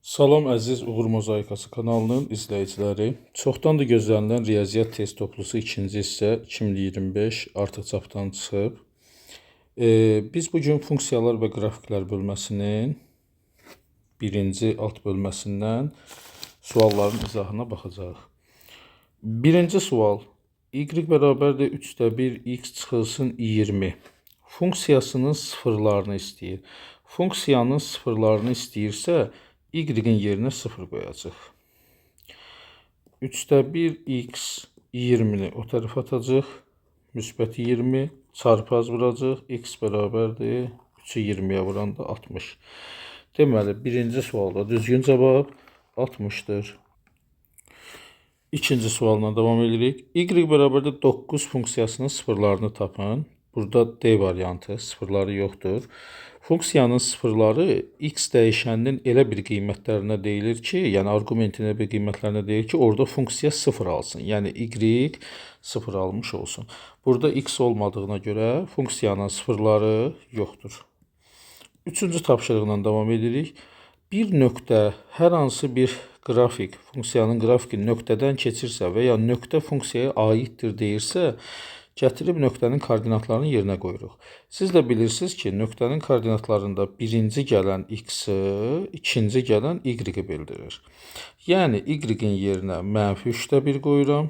Salam əziz Uğur Mozaikası kanalının izləyiciləri. Çoxdandır gözlənilən riyaziyyat test toplusu ikinci hissə 2025 artıq çapdan çıxıb. Biz bugün funksiyalar və qrafiklər bölməsinin birinci alt bölməsindən sualların izahına baxacağıq. Birinci sual. Y bərabərdir 3/1 x çıxılsın 20 funksiyasının sıfırlarını istəyir. Funksiyanın sıfırlarını istəyirsə, y-in yerinə 0 qoyacaq. 3/1 x 20-ni o tərəfə atacaq. Müsbət 20 çarpaz vuracaq. X bərabərdir 3-ü 20-yə vuranda 60. Deməli, birinci sualda düzgün cavab 60-dır. İkinci sualla devam edirik. Y bərabərdir 9 funksiyasının sıfırlarını tapın. Burada D variantı, sıfırları yoxdur. Funksiyanın sıfırları x dəyişəninin elə bir qiymətlərinə deyilir ki, yəni argumentin elə bir qiymətlərinə deyir ki, orada funksiya 0 alsın. Yəni y 0 almış olsun. Burada x olmadığına görə funksiyanın sıfırları yoxdur. Üçüncü tapşırıqla devam edirik. Bir nöqtə hər hansı bir qrafik, funksiyanın qrafiki nöqtədən keçirsə və ya nöqtə funksiyaya aiddir deyirsə, gətirib nöqtənin koordinatlarını yerinə qoyuruq. Siz də bilirsiniz ki, nöqtənin koordinatlarında birinci gələn x-i, ikinci gələn y-i bildirir. Yəni, y-in yerinə -3/1 qoyuram,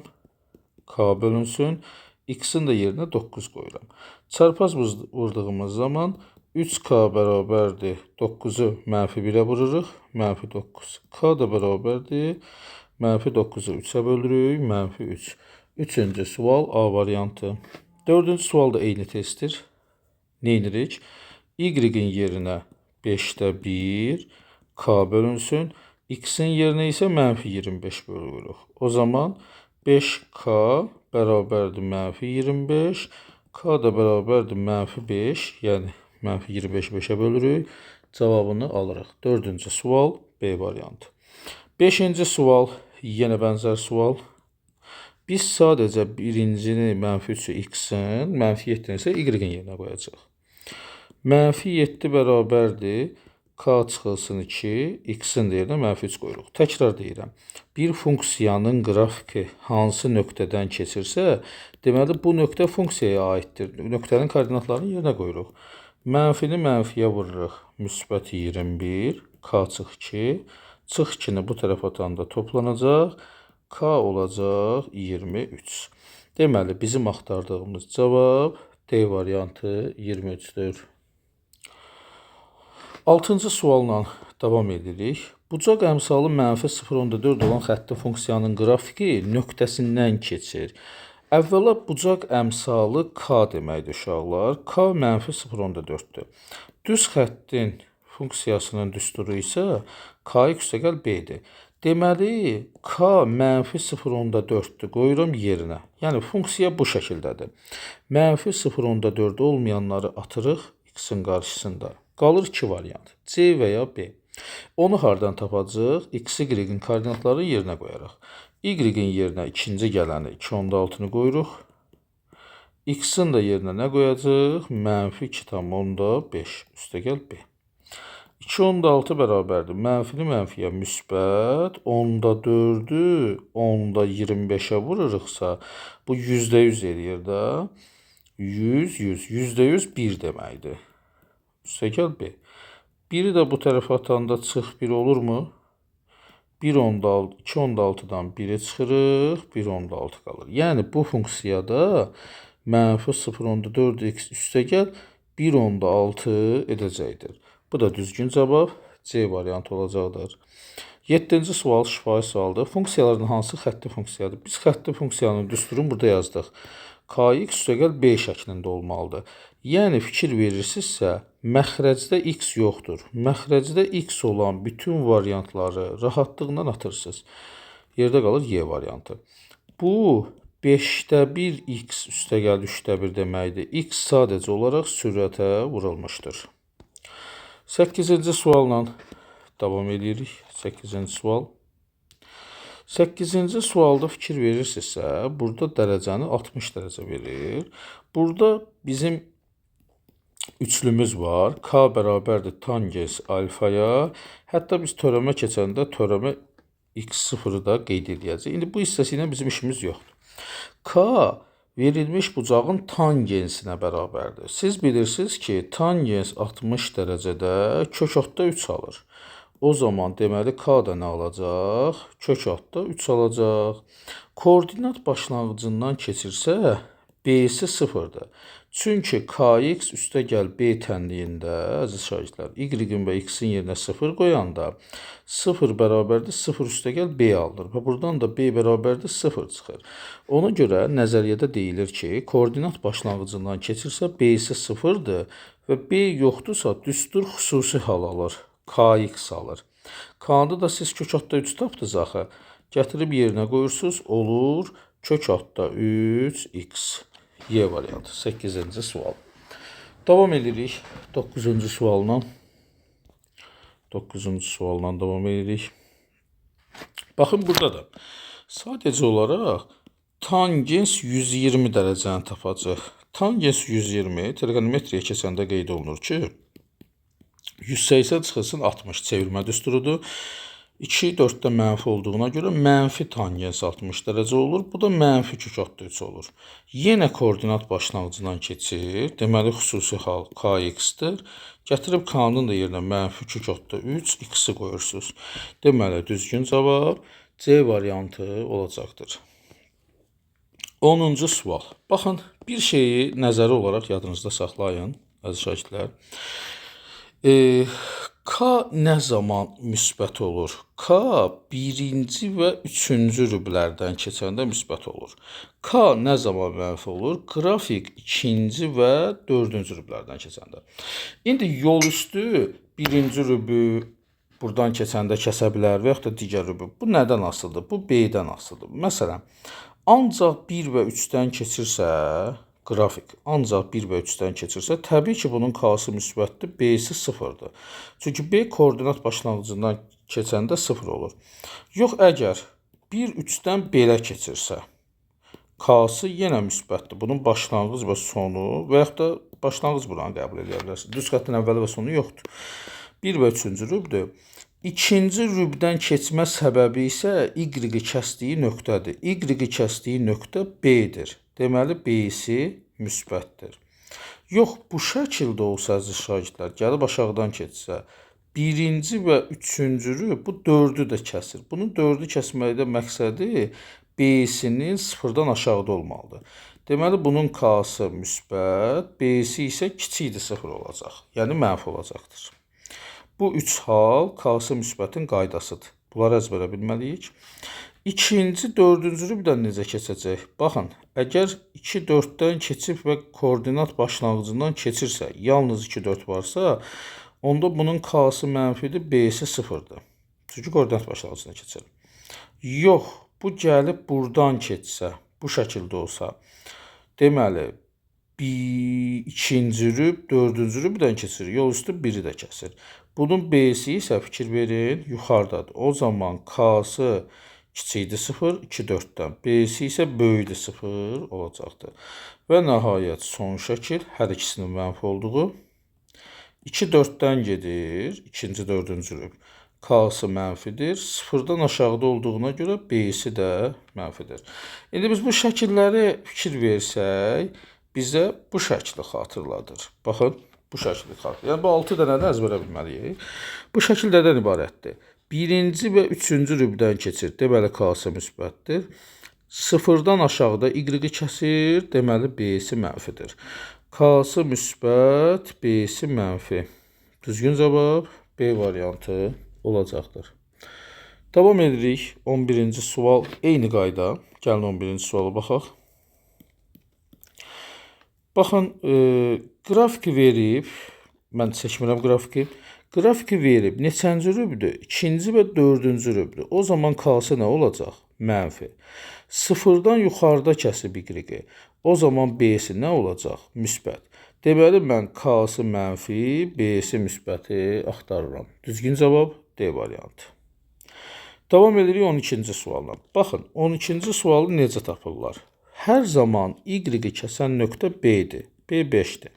k bölünsün, x-in də yerinə 9 qoyuram. Çarpaz vurduğumuz zaman 3k bərabərdir 9-u -1-ə vururuq, -9. K da bərabərdir -9-u 3-ə bölürük, -3. Üçüncü sual A variantı. Dördüncü sual da eyni testdir. Ne edirik? Y-in yerinə 5/1 k bölünsün. X-in yerinə isə -25 bölürük. O zaman 5k bərabərdir -25. K da bərabərdir -5. Yəni -25 5-ə bölürük. Cavabını alırıq. Dördüncü sual B variantı. Beşinci sual yenə bənzər sual. Biz sadəcə birincini -3-ü x-in, -7-ni isə y-in yerinə qoyacaq. -7 bərabərdir k çıxılsın 2, x-in də yerinə -3 qoyuruq. Təkrar deyirəm. Bir funksiyanın qrafiki hansı nöqtədən keçirsə, deməli bu nöqtə funksiyaya aiddir. Nöqtənin koordinatlarını yerinə qoyuruq. Mənfini mənfiyə vururuq. Müsbət 21, k çıx 2. Çıx 2-ni bu tərəf atanda toplanacaq. K olacaq 23. Deməli, bizim axtardığımız cavab D variantı 23-dür. Altıncı sualla davam edirik. Bucaq əmsalı -0.4 olan xətti funksiyanın qrafiki nöqtəsindən keçir. Əvvəla bucaq əmsalı k deməkdir uşaqlar. K -0.4-dür. Düz xəttin funksiyasının düsturu isə k b-dir. Deməli, k -0.4-dür. Qoyuram yerinə. Yəni, funksiya bu şəkildədir. -0.4 olmayanları atırıq x-in qarşısında. Qalır 2 variant. C və ya B. Onu hardan tapacaq? X, y-in koordinatlarını yerinə qoyaraq. Y-in yerinə ikinci gələni 2/6-nı qoyuruq. X-in də yerinə nə qoyacaq? -2/5 üstəgəl B. 2/6 bərabərdir. Mənfini mənfiyə müsbət 10/4-ü 10/25-ə vururuqsa, bu %100 eləyir də. 100, 100, %100 1 deməkdir. Üstəgəl B. 1-i də bu tərəfə atanda çıx 1 olurmu? 2/6-dan 1-i çıxırıq, 1/6 qalır. Yəni, bu funksiyada -0.4x üstəgəl 1/6 edəcəkdir. Bu da düzgün cavab C variantı olacaqdır. 7-ci sual şifahi sualdır. Funksiyaların hansı xətti funksiyadır? Biz xətti funksiyanın düsturunu burada yazdıq. Kx üstəgəl B şəklində olmalıdır. Yəni, fikir verirsinizsə, məxrəcdə x yoxdur. Məxrəcdə x olan bütün variantları rahatlıqla atırsınız. Yerdə qalır Y variantı. Bu 5/1 x üstəgəl 3/1 deməkdir. X sadəcə olaraq sürətə vurulmuşdur. 8-ci sualla davam edirik. 8-ci sual. 8-ci sualda fikir verirsinizsə, burada dərəcəni 60 dərəcə verir. Burada bizim üçlümüz var. K bərabərdir tangens alfaya. Hətta biz törəmə keçəndə törəmə x0-ı da qeyd edəcəyik. İndi bu hissəsi ilə bizim işimiz yoxdur. K verilmiş bucağın tangensinə bərabərdir. Siz bilirsiniz ki, tangens 60 dərəcədə kök altda 3 alır. O zaman deməli K da nə alacaq? Kök altda 3 alacaq. Koordinat başlanğıcından keçirsə, B-si 0-dır. Çünki Kx üstə gəl B tənliyində, əziz şagirdlər, Y-in və X-in yerinə 0 qoyanda 0 bərabərdir 0 üstə gəl B alınır. Və buradan da B bərabərdir 0 çıxır. Ona görə nəzəriyyədə deyilir ki, koordinat başlanğıcından keçirsə B-si 0-dır və B yoxdursa düstur xüsusi hal alır. Kx alır. K-nı da siz kök altda 3 tapdınız axı. Gətirib yerinə qoyursunuz, olur kök altda 3x. Y variantı 8-ci sual. Davam edirik 9-cu sualla. 9-cu sualla davam edirik. Baxın burada da sadəcə olaraq tangens 120 dərəcəni tapacaq. Tangens 120 trigonometriya keçəndə qeyd olunur ki, 180 çıxılsın 60 çevirmə düsturudur. 2, 4-də mənfi olduğuna görə mənfi tangens 60 dərəcə olur. Bu da mənfi kök altda 3 olur. Yenə koordinat başlanğıcından keçir. Deməli, xüsusi hal Kx-dir. Gətirib K-nın da yerinə mənfi kök altda 3, X-i qoyursunuz. Deməli, düzgün cavab C variantı olacaqdır. 10-cu sual. Baxın, bir şeyi nəzəri olaraq yadınızda saxlayın, əziz şagirdlər. K nə zaman müsbət olur? K birinci və üçüncü rüblərdən keçəndə müsbət olur. K nə zaman mənfi olur? Qrafik ikinci və dördüncü rüblərdən keçəndə. İndi yol üstü birinci rübü buradan keçəndə kəsə bilər və yaxud da digər rübü. Bu nədən asılıdır? Bu B-dən asılıdır. Məsələn, ancaq 1 və 3-dən keçirsə, qrafik ancaq 1 və 3-dən keçirsə, təbii ki, bunun K-sı müsbətdir, B-si 0-dır. Çünki B koordinat başlanğıcından keçəndə 0 olur. Yox, əgər 1 3-dən belə keçirsə, K-sı yenə müsbətdir. Bunun başlanğıc və sonu və yaxud da başlanğıc buranı qəbul edə bilərsiniz. Düz xəttin əvvəli və sonu yoxdur. 1 və 3-cü rübdür. İkinci rübdən keçmə səbəbi isə Y-i kəsdiyi nöqtədir. Y-i kəsdiyi nöqtə B-dir. Deməli, B-si müsbətdir. Yox, bu şəkildə olsa, əziz şagirdlər, gəlib aşağıdan keçsə, birinci və üçüncü rüb bu 4-ü də kəsir. Bunun 4-ü kəsməkdə məqsədi B-sinin 0-dan aşağıda olmalıdır. Deməli, bunun K-sı müsbət, B-si isə kiçikdir 0 olacaq. Yəni, mənfi olacaqdır. Bu üç hal K-sı müsbətin qaydasıdır. Bunları əzbərə bilməliyik. İkinci, dördüncü rübdən necə keçəcək? Baxın, əgər 2, 4-dən keçib və koordinat başlanğıcından keçirsə, yalnız 2, 4 varsa, onda bunun K-sı mənfidir, B-si 0-dır. Çünki koordinat başlanğıcından keçir. Yox, bu gəlib buradan keçsə, bu şəkildə olsa, deməli, ikinci rüb, dördüncü rübdən keçir, yol üstü 1-i də kəsir. Bunun B-si isə fikir verin, yuxarıdadır. O zaman K-sı kiçikdir 0, 2, 4-dən. B-si isə böyükdür 0 olacaqdır. Və nəhayət son şəkil hər ikisinin mənfi olduğu. 2, 4-dən gedir, ikinci, dördüncü rüb. K-sı mənfidir. 0-dan aşağıda olduğuna görə B-si də mənfidir. İndi biz bu şəkilləri fikir versək, bizə bu şəkli xatırladır. Baxın, bu şəkli xatırladır. Yəni, bu 6 dənəni əzbərə bilməliyik. Bu şəkil nədən ibarətdir? Birinci və üçüncü rübdən keçir. Deməli, K-sı müsbətdir. 0-dan aşağıda Y-i kəsir. Deməli, B-si mənfidir. K-sı müsbət, B-si mənfi. Düzgün cavab B variantı olacaqdır. Davam edirik. 11-ci sual. Eyni qayda. Gəlin 11-ci suala baxaq. Baxın, qrafiki verib, mən seçmirəm qrafiki. Qrafiki verib, neçənci rübdür? İkinci və dördüncü rübdür. O zaman K-sı nə olacaq? Mənfi. 0-dan yuxarıda kəsib Y. O zaman B-si nə olacaq? Müsbət. Deməli, mən K-sı mənfi, B-si müsbəti axtarıram. Düzgün cavab D variantı. Davam edirik 12-ci sualla. Baxın, 12-ci sualı necə tapırlar? Hər zaman Y-i kəsən nöqtə B-dir. B 5-dir.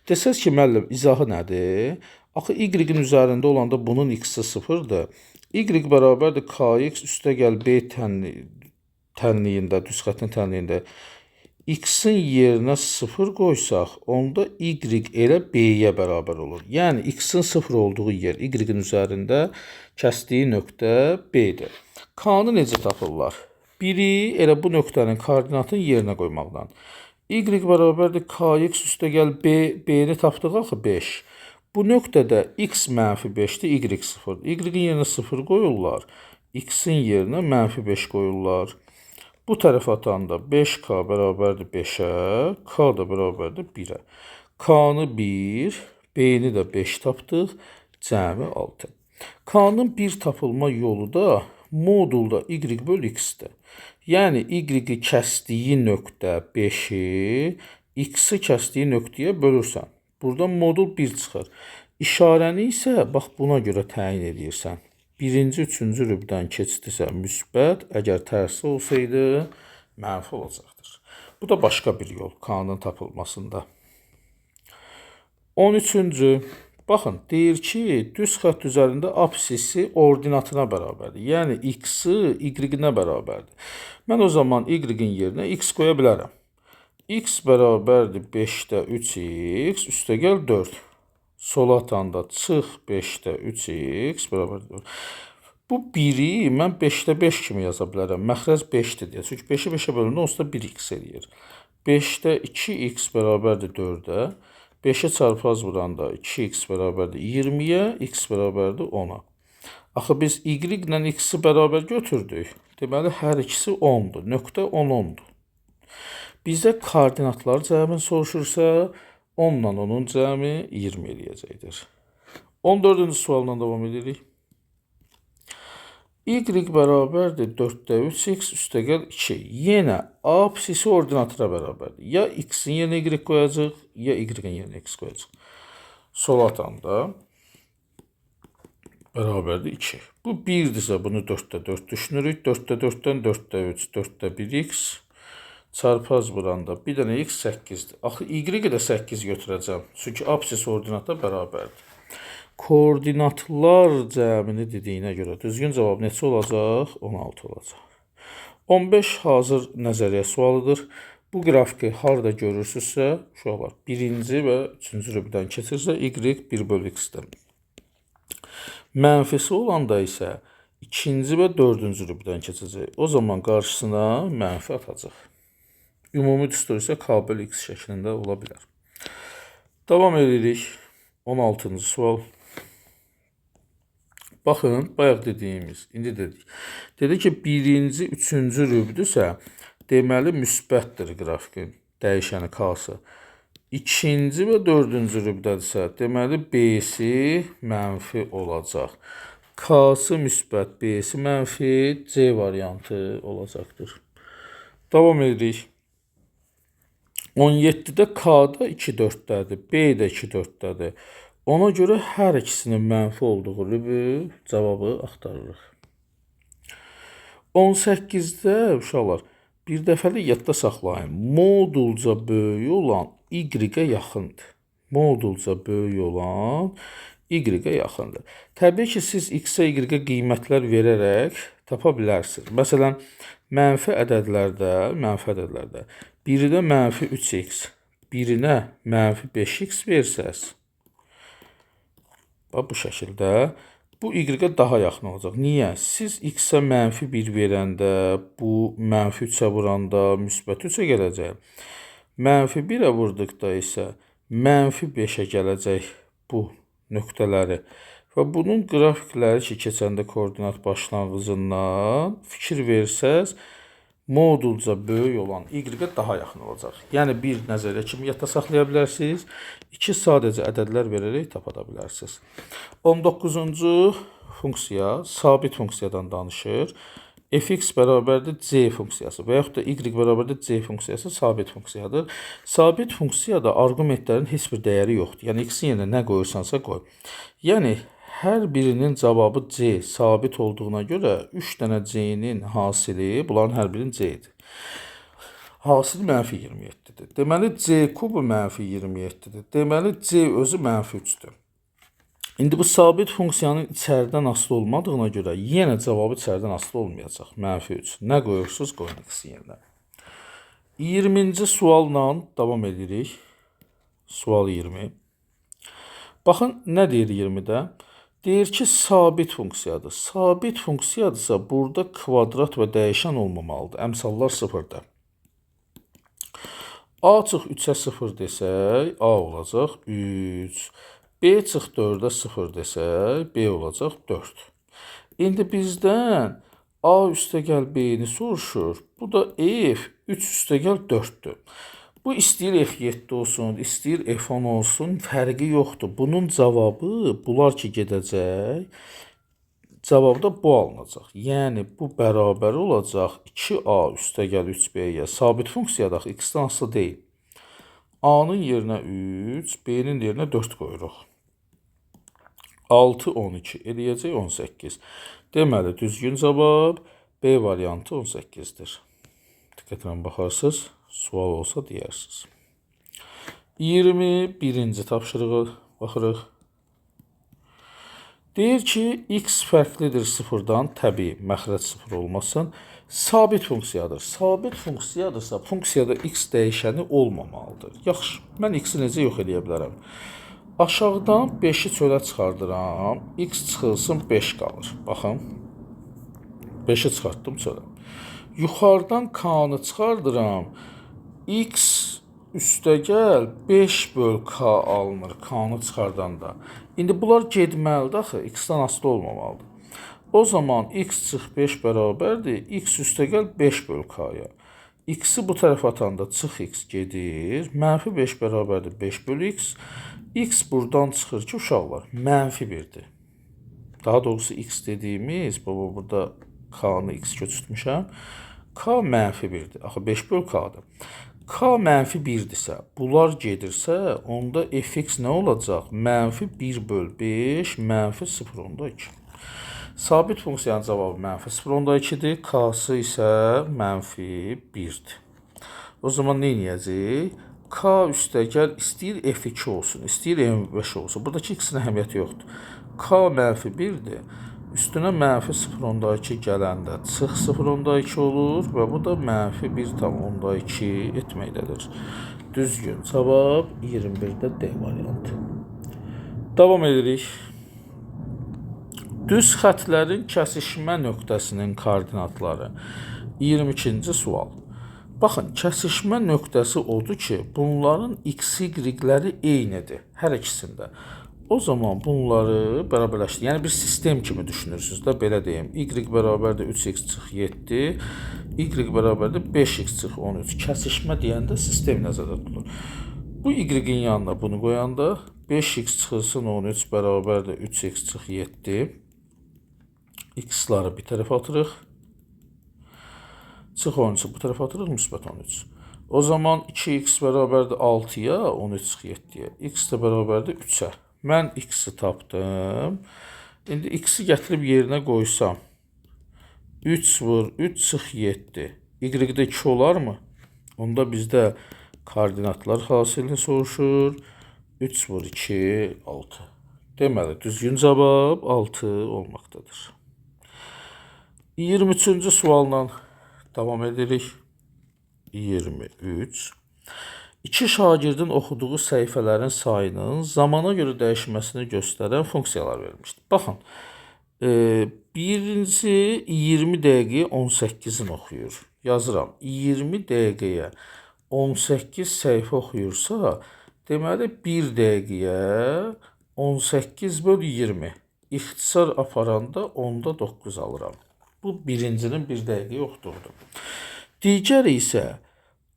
Desəz ki, müəllim, izahı nədir? Axı y-in üzərində olanda bunun x-i 0-dır. Y bərabərdir kx üstəgəl b tənliyində, düz xəttin tənliyində x-in yerinə 0 qoysaq, onda y elə b-yə bərabər olur. Yəni, x-in 0 olduğu yer y-in üzərində kəsdiyi nöqtə b-dir. K-nı necə tapırlar? Biri elə bu nöqtənin koordinatını yerinə qoymaqdan. Y bərabərdir kx üstəgəl b, b-ni tapdıq axı 5. Bu nöqtədə x -5-dir, y 0-dır. Y-in yerinə 0 qoyurlar, x-in yerinə -5 qoyurlar. Bu tərəf atanda 5k bərabərdir 5-ə, k da bərabərdir 1-ə. K-nı 1, b-ni də 5 tapdıq, cəmi 6. K-nın 1 tapılma yolu da modulda y bölü x-dir. Yəni, y-i kəsdiyi nöqtə 5-i, x-i kəsdiyi nöqtəyə bölürsən. Buradan modul 1 çıxır. İşarəni isə bax buna görə təyin edirsən. Birinci, üçüncü rübdən keçdisə müsbət, əgər tərsi olsaydı mənfi olacaqdır. Bu da başqa bir yol K-nın tapılmasında. 13-cü. Baxın, deyir ki, düz xətt üzərində apsisi ordinatına bərabərdir. Yəni, x-i y-nə bərabərdir. Mən o zaman y-in yerinə x qoya bilərəm. X bərabərdir 5-də 3x üstəgəl 4. Sola atanda çıx 5-də 3x bərabərdir 4. Bu 1-i mən 5-də 5 kimi yaza bilərəm. Məxrəc 5-dir deyə. Çünki 5-i 5-ə bölündə onsuz da 1x eləyir. 5-də 2x bərabərdir 4-ə. 5-ə çarpaz vuranda 2x bərabərdir 20-yə, x bərabərdir 10-a. Axı biz y ilə x-i bərabər götürdük. Deməli, hər ikisi 10-dur. Nöqtə 10-10-dur. Bizdə koordinatlar cəmini soruşursa, 10 ilə 10-un cəmi 20 eləyəcəkdir. 14-cü sualdan davam edirik. Y bərabərdir 4-də 3x üstəgəl 2. Yenə apsisi ordinatına bərabərdir. Ya x-in yerinə y qoyacaq, ya y-in yerinə x qoyacaq. Sola atanda bərabərdir 2. Bu 1-dirsə bunu 4-də 4 düşünürük. 4-də 4-dən 4-də 3, 4-də 1x. Çarpaz vuranda bir dənə x 8-dir. Axı y-i də 8 götürəcəm. Çünki apsis ordinata bərabərdir. Koordinatlar cəmini dediyinə görə düzgün cavab neçə olacaq? 16 olacaq. 15 hazır nəzəriyyə sualıdır. Bu qrafiki harada görürsünüzsə, uşaqlar, birinci və üçüncü rübdən keçirsə, y 1 bölü x-dir. Mənfisi olanda isə ikinci və dördüncü rübdən keçəcək. O zaman qarşısına mənfi atacaq. Ümumi düstur isə k bölü x şəklində ola bilər. Davam edirik. 16-cı sual. Baxın, bayaq dediyimiz, indi dedik. Dedi ki, birinci, üçüncü rübdürsə, deməli müsbətdir qrafikin dəyişəni k-sı. İkinci və dördüncü rübdədirsə, deməli b-si mənfi olacaq. K-sı müsbət, b-si mənfi, C variantı olacaqdır. Davam edirik. 17-də k-da 2 4-dədir, b-də 2 4-dədir. Ona görə hər ikisinin mənfi olduğu rübü cavabı axtarırıq. 18-də uşaqlar, bir dəfəli yadda saxlayın. Modulca böyük olan y-ə yaxındır. Modulca böyük olan y-ə yaxındır. Təbii ki, siz x-ə, y-ə qiymətlər verərək tapa bilərsiniz. Məsələn, mənfi ədədlərdə birinə mənfi 3x, birinə mənfi 5x versəz, bu şəkildə, bu y-ə daha yaxın olacaq. Niyə? Siz x-ə mənfi 1 verəndə, bu mənfi 3-ə vuranda müsbət 3-ə gələcək. Mənfi 1-ə vurduqda isə mənfi 5-ə gələcək bu nöqtələri. Və bunun qrafikləri ki, keçəndə koordinat başlanğıcından fikir versəz, modulca böyük olan y-ə daha yaxın olacaq. Yəni, bir nəzəriyyə kimi yadda saxlaya bilərsiniz. 2 sadəcə ədədlər verərək tapa bilərsiniz. 19-cu funksiya sabit funksiyadan danışır. Fx bərabərdir c funksiyası və yaxud da y bərabərdir c funksiyası sabit funksiyadır. Sabit funksiyada arqumentlərin heç bir dəyəri yoxdur. Yəni, x-in yerinə nə qoyursansa qoy. Yəni, hər birinin cavabı C sabit olduğuna görə 3 dənə C-nin hasili bunların hər birinin C-dir. Hasil mənfi 27-dir. Deməli, C kubu mənfi 27-dir. Deməli, C özü mənfi 3-dür. İndi bu sabit funksiyanın içərdən asılı olmadığına görə yenə cavabı içərdən asılı olmayacaq. Mənfi 3. Nə qoyursunuz? Qoyun x-in yerinə. 20-ci sualla davam edirik. Sual 20. Baxın, nə deyir 20-də? Deyir ki, sabit funksiyadır. Sabit funksiyadırsa, burada kvadrat və dəyişən olmamalıdır. Əmsallar 0-da. A çıx 3-ə 0 desək, A olacaq 3. B çıx 4-ə 0 desək, B olacaq 4. İndi bizdən A üstəgəl B-ni soruşur. Bu da F 3 üstəgəl 4-dür. Bu istəyir F7 olsun, istəyir F10 olsun, fərqi yoxdur. Bunun cavabı, bunlar ki gedəcək, cavabda bu alınacaq. Yəni, bu bərabər olacaq 2A üstəgəl 3B-yə. Sabit funksiyada x-dən asılı deyil. A-nın yerinə 3, B-nin yerinə 4 qoyuruq. 6, 12 eləyəcək 18. Deməli, düzgün cavab B variantı 18-dir. Diqqətlə baxarsınız, sual olsa deyərsiniz. 21-ci tapşırığa baxırıq. Deyir ki, x fərqlidir 0-dan, təbii, məxrəc 0 olmasın. Sabit funksiyadır. Sabit funksiyadırsa, funksiyada x dəyişəni olmamalıdır. Yaxşı, mən x-i necə yox edə bilərəm? Aşağıdan 5-i çölə çıxardıram, x çıxılsın 5 qalır. Baxın, 5-i çıxartdım çölə. Yuxarıdan k-nı çıxardıram, x üstəgəl 5 böl k alınır, k-nı çıxardanda. İndi bunlar getməlidir axı, x-dən asılı olmamalıdır. O zaman x çıx 5 bərabərdir, x üstəgəl 5 böl k-ya. X-i bu tərəf atanda çıx x gedir, mənfi 5 bərabərdir 5 böl x. X buradan çıxır ki, uşaqlar, mənfi 1-dir. Daha doğrusu x dediyimiz, burada k-nı x köçürtmüşəm. K mənfi 1-dir. Axı 5 böl k-dır. K mənfi 1-dirsə, bunlar gedirsə, onda fx nə olacaq? Mənfi 1 böl 5, mənfi 0,2. Sabit funksiyanın cavabı mənfi 0,2-dir. K-sı isə mənfi 1-dir. O zaman nə edəcək? K üstəgəl istəyir f2 olsun, istəyir m5 olsun. Buradakı x-in əhəmiyyəti yoxdur. K mənfi 1-dir. Üstünə mənfi 0,2 gələndə çıx 0,2 olur və bu da mənfi 1,2 etməkdədir. Düzgün cavab 21-də D variantı. Davam edirik. Düz xətlərin kəsişmə nöqtəsinin koordinatları. 22-ci sual. Baxın, kəsişmə nöqtəsi odur ki, bunların x-y-ləri eynidir hər ikisində. O zaman bunları bərabərləşdir. Yəni, bir sistem kimi düşünürsünüz də, belə deyim. Y bərabərdir 3x çıx 7, y bərabərdir 5x çıx 13. Kəsişmə deyəndə sistem nəzərdə tutulur. Bu y-in yanına bunu qoyanda 5x çıxılsın 13 bərabərdir 3x çıx 7. X-ları bir tərəfə atırıq. Çıx 13-ü bu tərəfə atırıq, müsbət 13. O zaman 2x bərabərdir 6-ya, 13 çıx 7-yə. X də bərabərdir 3-ə. Mən x-i tapdım. İndi x-i gətirib yerinə qoysam, 3 vur 3 çıx 7. Y-də 2 olar mı? Onda bizdə koordinatlar hasilini soruşur. 3 vur 2, 6. Deməli, düzgün cavab 6 olmaqdadır. 23-cü sualla davam edirik. 23. İki şagirdin oxuduğu səhifələrin sayının zamana görə dəyişməsini göstərən funksiyalar verilmişdir. Baxın, birinci 20 dəqiqəyə 18-in oxuyur. Yazıram, 20 dəqiqəyə 18 səhifə oxuyursa, deməli 1 dəqiqəyə 18 böl 20. İxtisar aparanda onda 9 alıram. Bu birincinin 1 dəqiqəyə oxuduğudur. Digəri isə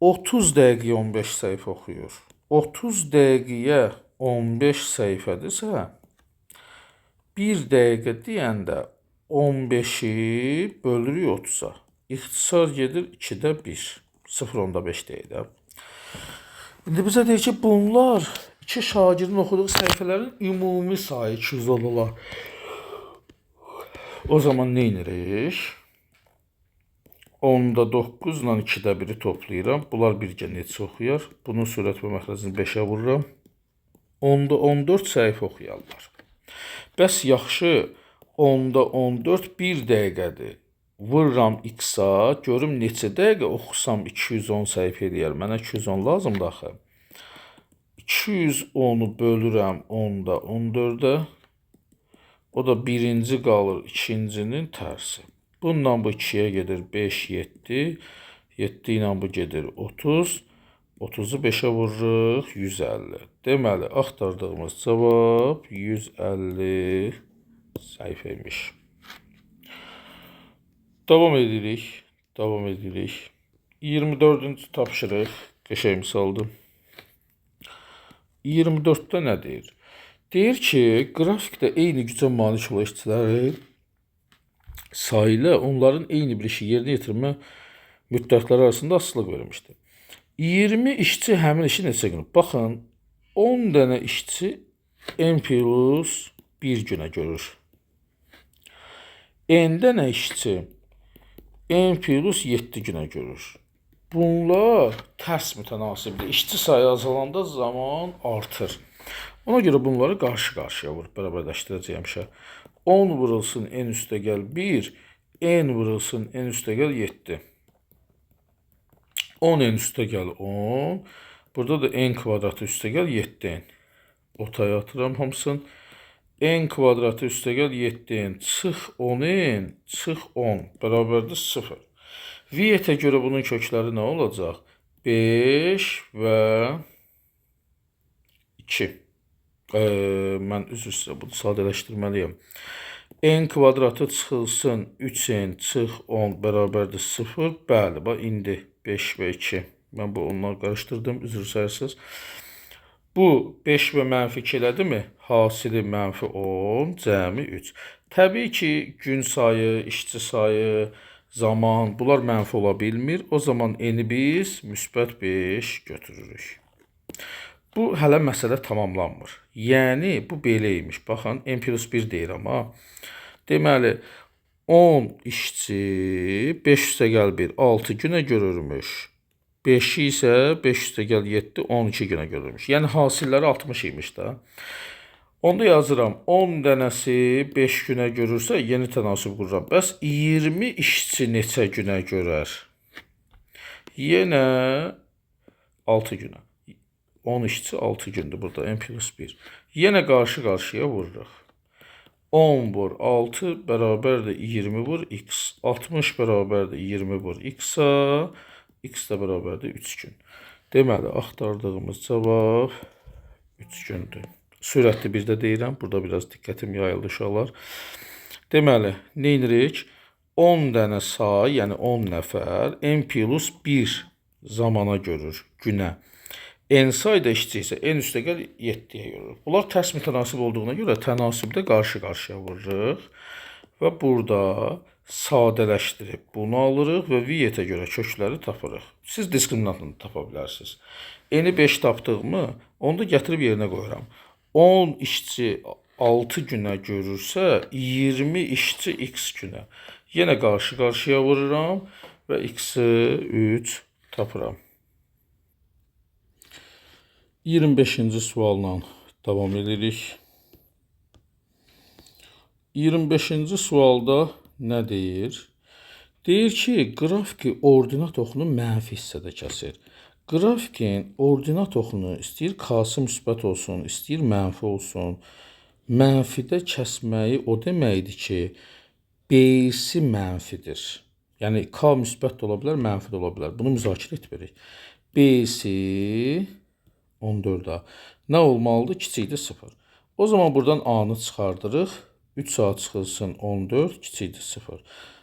30 dəqiqəyə 15 səhifə oxuyur. 30 dəqiqəyə 15 səhifədirsə, 1 dəqiqə deyəndə 15-i bölürük 30-a. İxtisar gedir 2-də 1. 0,5 deyək də. İndi bizə deyir ki, bunlar iki şagirdin oxuduğu səhifələrin ümumi sayı 200 olar. O zaman nə edirik? 10-da 9 ilə 2-də 1-i toplayıram. Bunlar birgə neçə oxuyar? Bunun sürət və məxrəcini 5-ə vururam. 10-da 14 səhifə oxuyarlar. Bəs yaxşı, 10-da 14 1 dəqiqədir. Vururam x-a, görüm neçə dəqiqə oxusam 210 səhifə eləyər. Mənə 210 lazımdır axı. 210-u bölürəm 10-da 14-ə. O da birinci qalır ikincinin tərsi. Bundan bu 2-yə gedir 5, 7. 7 ilə bu gedir 30. 30-u 5-ə vururuq 150. Deməli, axtardığımız cavab 150 səhifə imiş. Davam edirik. 24-cü tapşırıq. Qəşəng misaldır. 24-də nə deyir? Deyir ki, qrafikdə eyni gücə malik olan işçilərin sayı ilə onların eyni bir işi yerinə yetirmə müddətləri arasında asılılıq verilmişdir. 20 işçi həmin işi neçə gün? Baxın, 10 dənə işçi n plus 1 günə görür. N dənə işçi n plus 7 günə görür. Bunlar tərs mütənasibdir. İşçi sayı azalanda zaman artır. Ona görə bunları qarşı-qarşıya vurub bərabərləşdirəcəyəm. 10 vurulsun n üstə gəl 1, n vurulsun n üstə gəl 7. 10 n üstə gəl 10. Burada da n kvadratı üstə gəl 7n. Otaya atıram hamısını. N kvadratı üstə gəl 7n. Çıx 10n, çıx 10. Bərabərdir 0. Viyetə görə bunun kökləri nə olacaq? 5 və 2. Mən üzr bunu sadələşdirməliyəm. N kvadratı çıxılsın 3n çıx 10 bərabərdir 0. Bəli, bax indi 5 və 2. Mən bu onları qarışdırdım, üzr istəyirsiniz. Bu 5 və mənfi 2 elədi mi? Hasili mənfi 10, cəmi 3. Təbii ki, gün sayı, işçi sayı, zaman, bunlar mənfi ola bilmir. O zaman n-i biz müsbət 5 götürürük. Bu hələ məsələ tamamlanmır. Yəni, bu beləymiş. Baxın, n plus 1 deyir amma. Deməli, 10 işçi 5 üstə gəl 1, 6 günə görürmüş. 5-i isə 5 üstə gəl 7, 12 günə görürmüş. Yəni, hasilləri 60 imiş da. Onda yazıram, 10 dənəsi 5 günə görürsə, yeni tənasib qururam. Bəs 20 işçi neçə günə görər? Yenə 6 günə. 10 işçi 6 gündür burada, n plus 1. Yenə qarşı-qarşıya vururuq. 10 vur 6 bərabərdir 20 vur x. 60 bərabərdir 20 vur x-a. X də bərabərdir 3 gün. Deməli, axtardığımız cavab 3 gündür. Sürətli bir də deyirəm. Burada biraz diqqətim yayıldı uşaqlar. Deməli, neynirik? 10 dənə say, yəni 10 nəfər n plus 1 zamana görür, günə. N sayda işçi isə n üstə gəl 7-yə görür. Bunlar tərs mütənasib olduğuna görə tənasibdə qarşı-qarşıya vururuq. Və burada sadələşdirib bunu alırıq və viyetə görə kökləri tapırıq. Siz diskriminantını tapa bilərsiniz. N-i 5 tapdığımı, onu da gətirib yerinə qoyuram. 10 işçi 6 günə görürsə, 20 işçi x günə. Yenə qarşı-qarşıya vururam və x-i 3 tapıram. 25-ci sualla davam edirik. 25-ci sualda nə deyir? Deyir ki, qrafiki ordinat oxunu mənfi hissədə kəsir. Qrafikin ordinat oxunu istəyir k-sı müsbət olsun, istəyir mənfi olsun. Mənfidə kəsməyi o deməkdir ki, b-si mənfidir. Yəni, k müsbət də ola bilər, mənfi də ola bilər. Bunu müzakirə etmirik. B-si 14-a. Nə olmalıdır? Kiçikdir 0. O zaman buradan A-nı çıxardırıq. 3A çıxılsın 14, kiçikdir 0.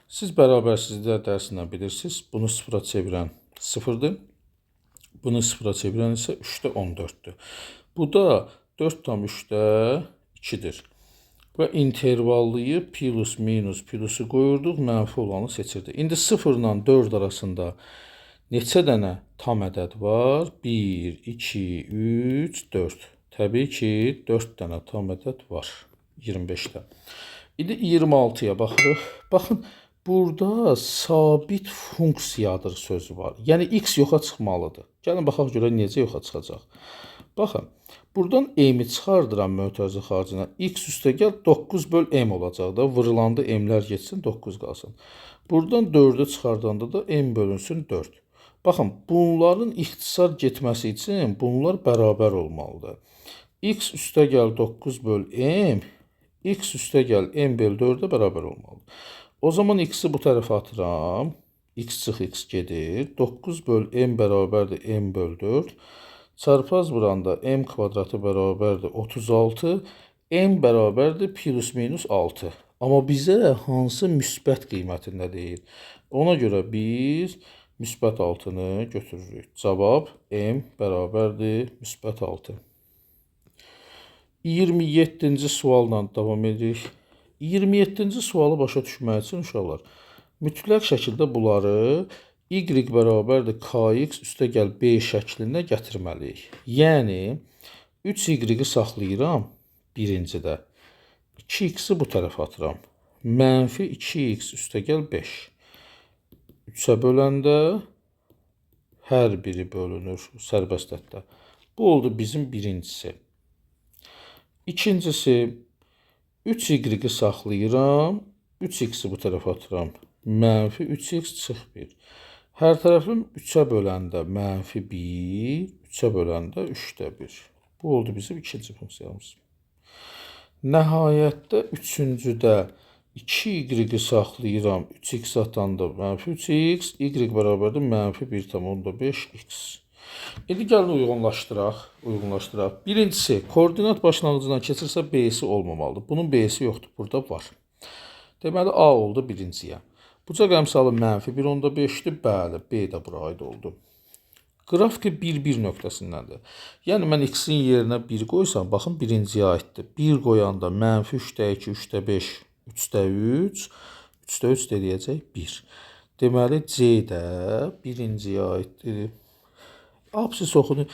Siz bərabərsizliklər dərsindən bilirsiniz. Bunu 0-a çevirən 0-dır. Bunu 0-a çevirən isə 3-də 14-dür. Bu da 4/3-də 2-dir. Və intervallıyı plus, minus, plusu qoyurduq, mənfi olanı seçirdik. İndi 0 ilə 4 arasında neçə dənə tam ədəd var? 1, 2, 3, 4. Təbii ki, 4 dənə tam ədəd var 25-də. İndi 26-ya baxırıq. Baxın, Burada sabit funksiyadır sözü var. Yəni x yoxa çıxmalıdır. Gəlin baxaq görə necə yoxa çıxacaq. Baxın, buradan m-i çıxardıram mötərizə xaricində. X üstəgəl 9 böl m olacaq da. Vırılanda m-lər getsin, 9 qalsın. Buradan 4-ü çıxardanda da m bölünsün 4. Baxın, bunların ixtisar getməsi üçün bunlar bərabər olmalıdır. X üstəgəl 9 böl m, x üstəgəl m böl 4-ə bərabər olmalıdır. O zaman x'i bu tərəfə atıram. X çıx x gedir. 9 böl m bərabərdir m böl 4. Çarpaz vuranda m kvadratı bərabərdir 36. M bərabərdir plus minus 6. Amma bizə hansı müsbət qiymətində deyir. Ona görə biz müsbət 6-nı götürürük. Cavab m bərabərdir müsbət 6. 27-ci sualla davam edirik. 27-ci sualı başa düşmək üçün uşaqlar, mütləq şəkildə bunları y bərabərdir kx üstəgəl b şəklində gətirməliyik. Yəni, 3y-i saxlayıram birincidə. 2x-i bu tərəfə atıram. Mənfi 2x üstəgəl 5. 3-ə böləndə hər biri bölünür sərbəst həddə. Bu oldu bizim birincisi. İkincisi, 3y-i saxlayıram, 3x-i bu tərəfə atıram. Mənfi 3x çıx 1. Hər tərəfim 3-ə böləndə mənfi 1, 3-ə böləndə 3-də 1. Bu oldu bizim ikinci funksiyamız. Nəhayətdə üçüncüdə 2y-i saxlayıram, 3x atanda mənfi 3x, y bərabərdir mənfi 1,5x. İndi gəlin uyğunlaşdıraq. Birincisi, koordinat başlanğıcından keçirsə b-si olmamalıdır. Bunun b-si yoxdur, burada var. Deməli, a oldu birinciyə. Bucaq əmsalı mənfi 1,5-dir. Bəli, b də bura aid oldu. Qrafiki 1,1 nöqtəsindəndir. Yəni, mən x-in yerinə 1 qoysam, baxın, birinciyə aiddir. 1 qoyanda mənfi 3-də 2, 3-də 5, 3-də 3, 3-də 3 deyəcək 1. Deməli, c də birinciyə aiddir. Apsis oxunu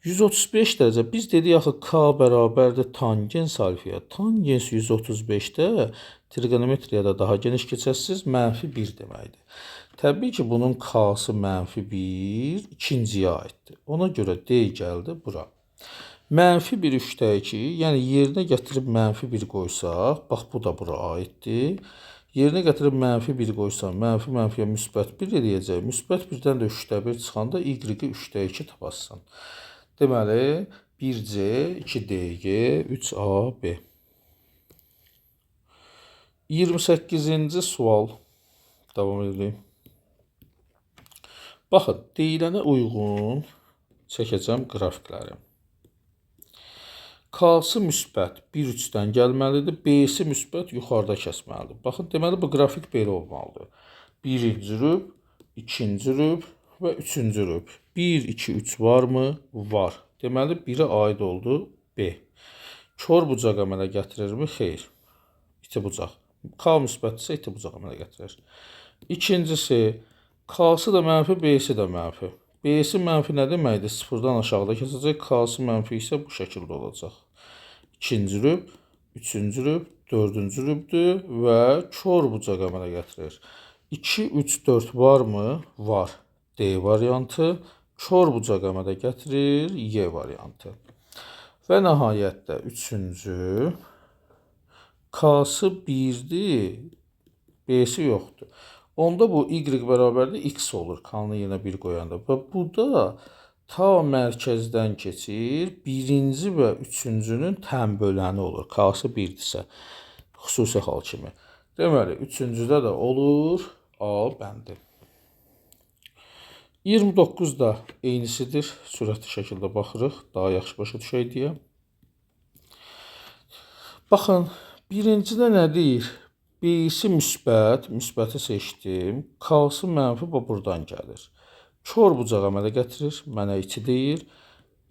135 dərəcə. Biz dedik axı k bərabərdir tangens alfaya. Tangens 135-də trigonometriyada daha geniş keçərsiniz, mənfi 1 deməkdir. Təbii ki, bunun k-sı mənfi 1 ikinciyə aiddir. Ona görə d gəldi bura. Mənfi 1 3-də 2, yəni yerinə gətirib mənfi 1 qoysaq, bax bu da bura aiddir. Yerinə gətirib mənfi 1 qoysam, mənfi mənfiyə müsbət 1 eləyəcək. Müsbət 1-dən də 3-də 1 çıxanda y-i 3-də 2 tapasın. Deməli, 1c, 2dy, 3ab. 28-ci sual. Davam edelim. Baxın, deyilənə uyğun çəkəcəm qrafikləri. K-sı müsbət 1,3-dən gəlməlidir. B-si müsbət yuxarıda kəsməlidir. Baxın, deməli, bu qrafik belə olmalıdır. Birinci rüb, ikinci rüb və üçüncü rüb. 1, 2, 3 varmı? Var. Deməli, 1-ə aid oldu B. Kör bucaq əmələ gətirirmi? Xeyr. İti bucaq. K müsbətdirsə iti bucaq əmələ gətirir. İkincisi, K-sı da mənfi, B-si də mənfi. B-si mənfi nə deməkdir? Sıfırdan aşağıda kəsəcək. K-sı mənfi isə bu şəkildə olacaq. İkinci rüb, üçüncü rüb, dördüncü rübdür və kör bucaq əmələ gətirir. 2, 3, 4 varmı? Var. D variantı. Kör bucaq əmələ gətirir. Y variantı. Və nəhayətdə üçüncü. K-sı 1-dir. B-si yoxdur. Onda bu y bərabərdir x olur. K-nı yenə 1 qoyanda. Və bu da ta mərkəzdən keçir. Birinci və üçüncünün təm böləni olur. K-sı 1-dirsə. Xüsusi hal kimi. Deməli, üçüncüdə də olur A bəndi. 29 da eynisidir. Sürətli şəkildə baxırıq. Daha yaxşı başa düşək deyə. Baxın, birincidə nə deyir? B-si müsbət, müsbəti seçdim. K-sı mənfi buradan gəlir. Kör bucaq əmələ gətirir. Mənə 2 deyir.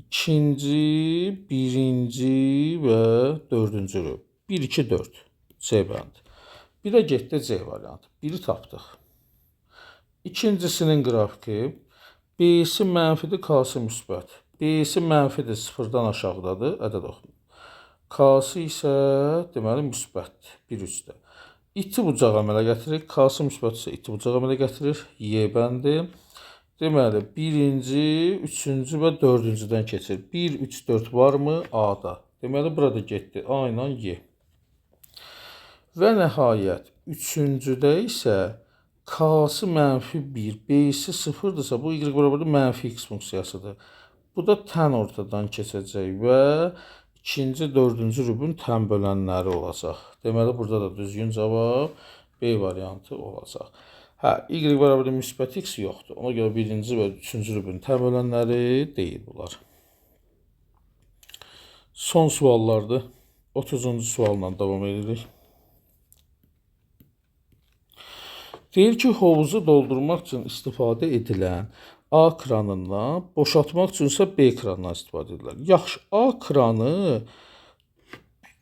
İkinci, birinci və dördüncü rüb. 1, 2, 4. C bəndi. Bir də getdi C variantı. Biri tapdıq. İkincisinin qrafiki. B-si mənfidir, K-sı müsbət. B-si mənfidir, sıfırdan aşağıdadır. Ədəd oxunur. K-sı isə deməli müsbətdir. 1, 3-də. İti bucaq əmələ gətirir. K-sı müsbət isə iti bucaq əmələ gətirir. Y bəndi. Deməli, birinci, üçüncü və dördüncüdən keçir. 1, 3, 4 varmı? A-da. Deməli, burada getdi. A ilə Y. Və nəhayət, üçüncüdə isə K-sı mənfi 1, B-si 0-dırsa, bu Y bərabərdir mənfi X funksiyasıdır. Bu da tən ortadan keçəcək və ikinci, dördüncü rübün tən bölənləri olacaq. Deməli, burada da düzgün cavab B variantı olacaq. Hə, Y bərabərdir müsbət X yoxdur. Ona görə birinci və üçüncü rübün tən bölənləri deyil bunlar. Son suallardır. 30-cu sualla davam edirik. Deyir ki, hovuzu doldurmaq üçün istifadə edilən A kranından boşaltmaq üçünsə B kranından istifadə edilir. Yaxşı, A kranı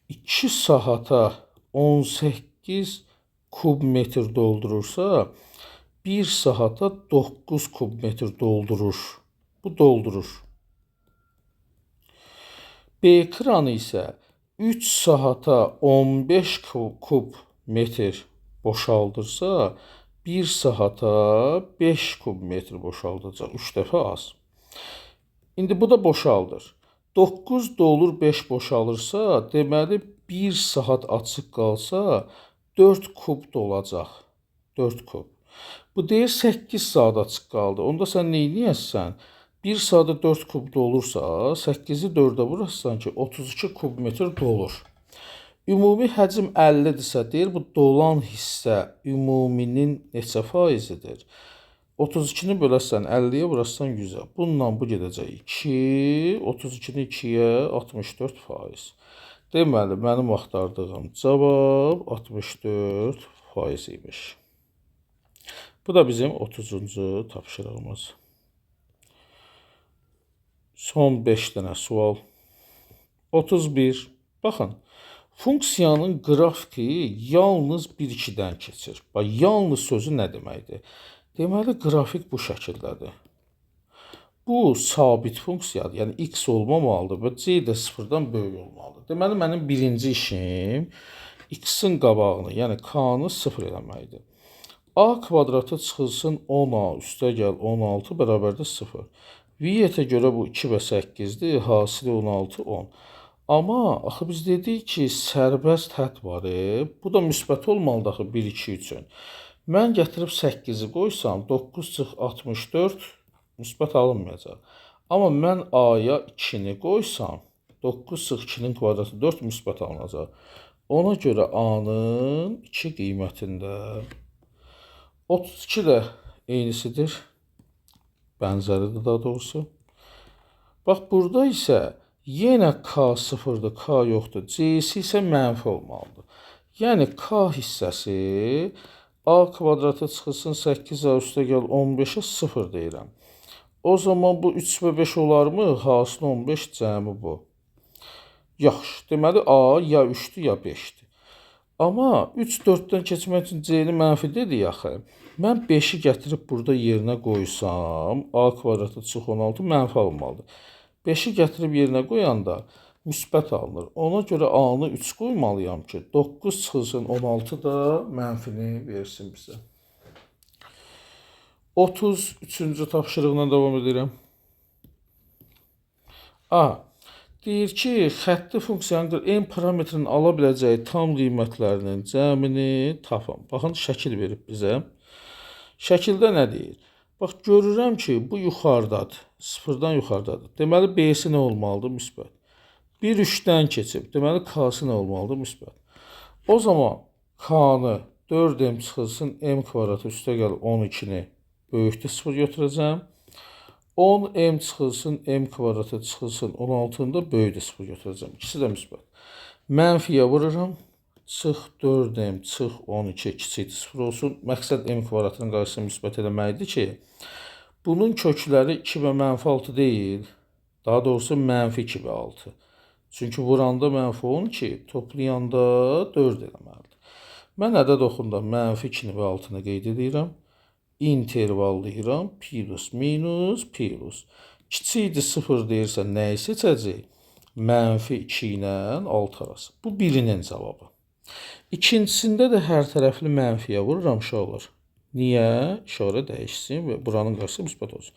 2 saata 18 kub metr doldurursa, 1 saata 9 kub metr doldurur. Bu doldurur. B kranı isə 3 saata 15 kub metr boşaldırsa, 1 saata 5 kub metr boşaldacaq. 3 dəfə az. İndi bu da boşaldır. 9 dolur 5 boşalırsa, deməli 1 saat açıq qalsa 4 kub dolacaq. 4 kub. Bu deyir 8 saat açıq qaldı. Onda sən nə edəsən? 1 saata 4 kub dolursa, 8-i 4-ə vurarsan ki 32 kub metr dolur. Ümumi həcm 50-dirsə, deyir bu dolan hissə ümuminin neçə faizidir? 32-ni böləsən 50-yə, vurarsan 100-ə. Bununla bu gedəcək 2, 32-ni 2-yə 64 faiz. Deməli, mənim axtardığım cavab 64 faiz imiş. Bu da bizim 30-cu tapşırığımız. Son 5 dənə sual. 31. Baxın. Funksiyanın qrafiki yalnız 1-2-dən keçir. Bax, yalnız sözü nə deməkdir? Deməli, qrafik bu şəkildədir. Bu, sabit funksiyadır. Yəni, x olmamalıdır və c də 0-dan böyük olmalıdır. Deməli, mənim birinci işim x-in qabağını, yəni k-nı 0 eləməkdir. A kvadratı çıxılsın 10a üstəgəl 16 bərabərdir 0. Viyyətə görə bu 2 və 8-dir, hasili 16, 10. Amma axı biz dedik ki, sərbəst hədd var. Bu da müsbət olmalıdır axı 1, 2 üçün. Mən gətirib 8-i qoysam, 9 çıx 64 müsbət alınmayacaq. Amma mən A-ya 2-ni qoysam, 9 çıx 2-nin kvadratı 4 müsbət alınacaq. Ona görə A-nın 2 qiymətində 32 də eynisidir. Bənzəridir daha doğrusu. Bax, burada isə yenə K sıfırdır, K yoxdur. C-si isə mənfi olmalıdır. Yəni, K hissəsi A kvadratı çıxılsın 8A üstəgəl 15-ə 0 deyirəm. O zaman bu 3 və 5 olarmı? Hasılı 15 cəmi bu. Yaxşı, deməli A ya 3-dür, ya 5-dir. Amma 3 4-dən keçmək üçün C-ni mənfi dedik axı. Mən 5-i gətirib burada yerinə qoysam, A kvadratı çıx 16 mənfi alınmalıdır. 5-i gətirib yerinə qoyanda müsbət alınır. Ona görə A-nı 3 qoymalıyam ki, 9 çıxılsın 16 da mənfini versin bizə. 33-cü tapşırıqla davam edirəm. A. Deyir ki, xətti funksiyanın n parametrinin ala biləcəyi tam qiymətlərinin cəmini tapın. Baxın, şəkil verib bizə. Şəkildə nə deyir? Bax, görürəm ki, bu yuxarıdadır. 0-dan yuxarıdadır. Deməli, B-si nə olmalıdır? Müsbət. 1 3-dən keçib. Deməli, K-sı nə olmalıdır? Müsbət. O zaman K-nı 4m çıxılsın m kvadratı üstəgəl 12-ni böyükdə 0 götürəcəm. 10m çıxılsın m kvadratı çıxılsın 16-nı da böyükdə 0 götürəcəm. İkisi də müsbət. Mənfiyə vururam. Çıx 4m, çıx 12 kiçik 0 olsun. Məqsəd m kvadratının qarşısını müsbət eləməkdir ki, bunun kökləri 2 və mənfi 6 deyil. Daha doğrusu mənfi 2 və 6. Çünki vuranda mənfi 12, toplayanda 4 eləməlidir. Mən ədəd oxunda mənfi 2 və 6-nı qeyd edirəm. İntervallayıram. Plus, minus, plus. Kiçikdir 0 deyirsə nəyi seçəcək? Mənfi 2 ilə 6 arası. Bu birinin cavabı. İkincisində də hər tərəfli mənfiyə vururam uşaqlar. Niyə? İşarə dəyişsin və buranın qarşısı müsbət olsun.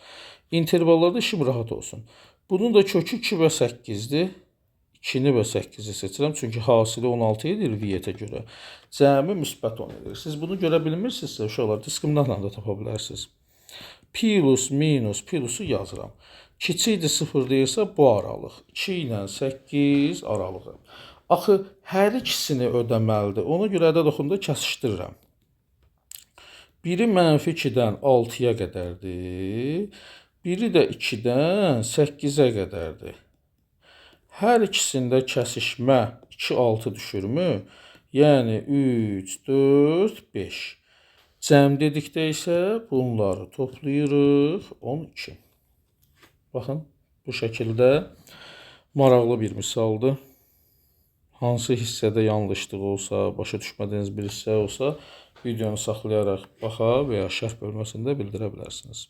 İntervallarda işim rahat olsun. Bunun da kökü 2 və 8-dir. 2-ni və 8-i seçirəm. Çünki hasili 16 edir viyyətə görə. Cəmi müsbət 10 edir. Siz bunu görə bilmirsinizsə uşaqlar diskriminantla da tapa bilərsiniz. Plus, minus, plusu yazıram. Kiçikdir 0 deyirsə bu aralıq. 2 ilə 8 aralığı. Axı hər ikisini ödəməlidir. Ona görə ədəd oxunda kəsişdirirəm. Biri mənfi 2-dən 6-ya qədərdir. Biri də 2-dən 8-ə qədərdir. Hər ikisində kəsişmə 2, 6 düşürmü? Yəni 3, 4, 5. Cəm dedikdə isə bunları toplayırıq 12. Baxın, bu şəkildə maraqlı bir misaldır. Hansı hissədə yanlışlıq olsa, başa düşmədiyiniz bir hissə olsa, videonu saxlayaraq baxa və ya şərh bölməsində bildirə bilərsiniz.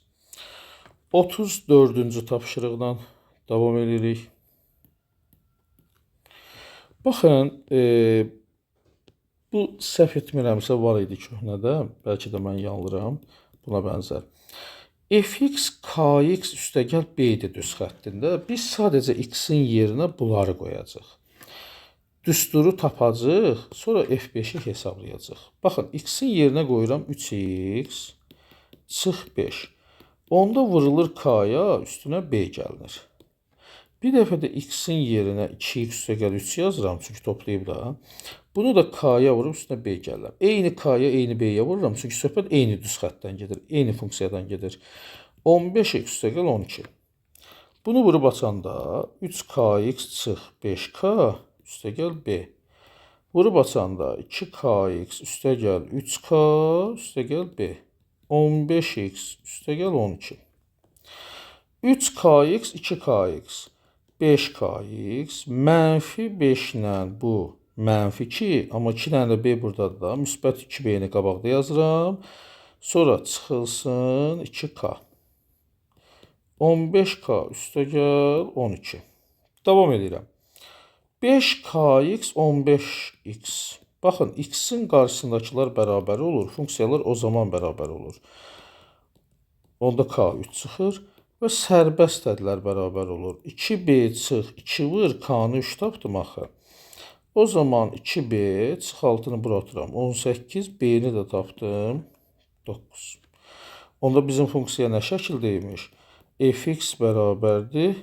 34-cü tapşırıqdan davam edirik. Baxın, bu səhv etmirəmsə var idi köhnədə, bəlkə də mən yanılıram, buna bənzər. Fx, kx üstəgəl b-dir düz xəttində. Biz sadəcə x-in yerinə bunları qoyacaq. Düsturu tapacaq, sonra f5-i hesablayacaq. Baxın, x-in yerinə qoyuram 3x, çıx 5. Onda vurulur k-ya, üstünə b gəlinir. Bir dəfə də x-in yerinə 2x üstəgəl 3 yazıram, çünki toplayıb da. Bunu da k-ya vurub üstünə b gəlirəm. Eyni k-ya, eyni b-yə vururam, çünki söhbət eyni düz xəttdən gedir, eyni funksiyadan gedir. 15x üstəgəl 12. Bunu vurub açanda 3kx çıx 5k üstəgəl b. Vurub açanda 2kx üstəgəl 3k üstəgəl b. 15x üstəgəl 12. 3kx, 2kx. 5kx mənfi 5 ilə bu mənfi 2, amma 2 dənə də b buradadır da, müsbət 2b-ni qabaqda yazıram. Sonra çıxılsın 2k. 15k üstəgəl 12. Davam edirəm. 5kx, 15x. Baxın, x-in qarşısındakılar bərabər olur, funksiyalar o zaman bərabər olur. Onda k 3 çıxır. Və sərbəst ədlər bərabər olur. 2b çıx 2 vır, k-nı 3 tapdım axı. O zaman 2b çıx altını bura atıram. 18, b-ni də tapdım. 9. Onda bizim funksiya nə şəkildəymiş? Fx bərabərdir.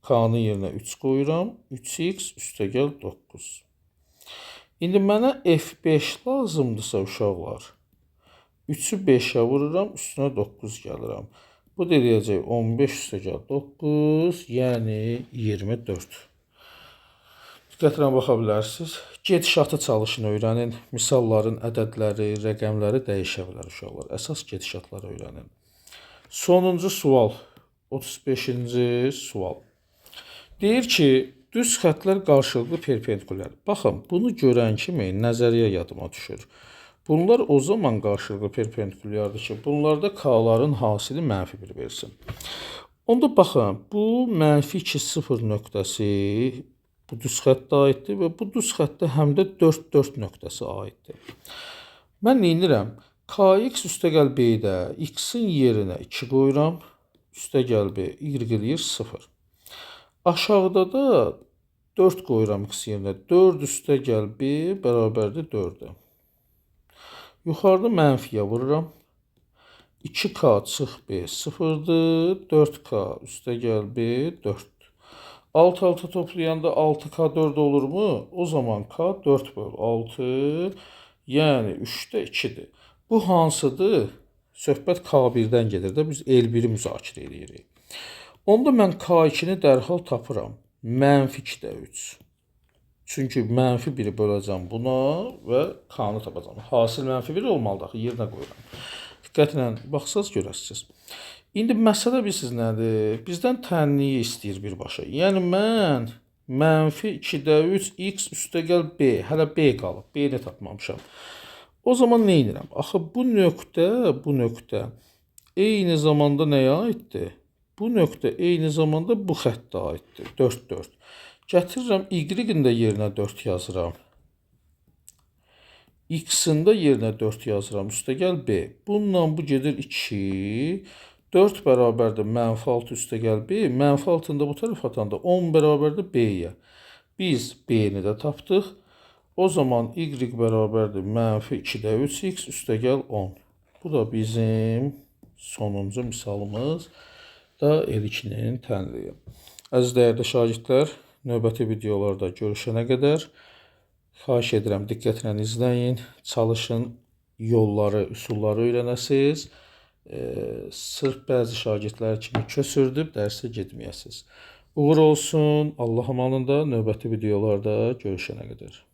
K-nı yerinə 3 qoyuram. 3x üstəgəl 9. İndi mənə f5 lazımdırsa uşaqlar. 3-ü 5-ə vururam, üstünə 9 gəlirəm. Bu da deyəcək 15 üstəgəl 9, yəni 24. Diqqətlə baxa bilərsiniz. Gedişatı çalışın, öyrənin. Misalların ədədləri, rəqəmləri dəyişə bilər uşaqlar. Əsas gedişatları öyrənin. Sonuncu sual. 35-ci sual. Deyir ki, düz xəttlər qarşılıqlı perpendikulyar. Baxın, bunu görən kimi nəzəriyyə yadıma düşür. Bunlar o zaman qarşılıqlı perpendikulyardır ki, bunlarda k-ların hasili mənfi 1 versin. Onda baxın, bu mənfi 2, 0 nöqtəsi bu düz xəttə aiddir və bu düz xəttə həm də 4, 4 nöqtəsi aiddir. Mən neyinirəm? Kx üstəgəl b-də x-in yerinə 2 qoyuram, üstəgəl b, y eləyir 0. Aşağıda da 4 qoyuram x yerinə, 4 üstəgəl b bərabərdir 4-ə. Yuxarıda mənfiyə vururam. 2k çıx b 0-dır. 4k üstəgəl b 4-dür. Alt alta toplayanda 6k 4 olurmu? O zaman k 4 böl 6, yəni 3-də 2-dir. Bu hansıdır? Söhbət k1-dən gedir də, biz L1-i müzakirə edirik. Onda mən k2-ni dərhal tapıram. Mənfi 2-də 3. Çünki mənfi 1-i böləcəm buna və k-nı tapacam. Hasil mənfi 1 olmalıdır, axı yerinə qoyuram. Diqqətlə baxsaz görəsiniz. İndi məsələ bilirsiniz nədir? Bizdən tənliyi istəyir birbaşa. Yəni mən mənfi 2-də 3 x üstəgəl b, hələ b qalıb, b-ni tapmamışam. O zaman nə edirəm? Axı bu nöqtə eyni zamanda nəyə aiddir? Bu nöqtə eyni zamanda bu xəttə aiddir. 4, 4. Gətirirəm y-in də yerinə 4 yazıram. X-ın da yerinə 4 yazıram. Üstəgəl B. Bununla bu gedir 2. 4 bərabərdir -6 üstəgəl B. -6-nı da bu tərəf atanda 10 bərabərdir B-yə. Biz B-ni də tapdıq. O zaman Y bərabərdir -2-də 3x üstəgəl 10. Bu da bizim sonuncu misalımız da el-2-nin tənliyi. Əziz dəyərli şagirdlər, növbəti videolarda görüşənə qədər xahiş edirəm diqqətlə izləyin, çalışın, yolları, üsulları öyrənəsiniz. Sırf bəzi şagirdlər kimi köçürdüb dərsə getməyəsiniz. Uğur olsun, Allah amanında növbəti videolarda görüşənə qədər.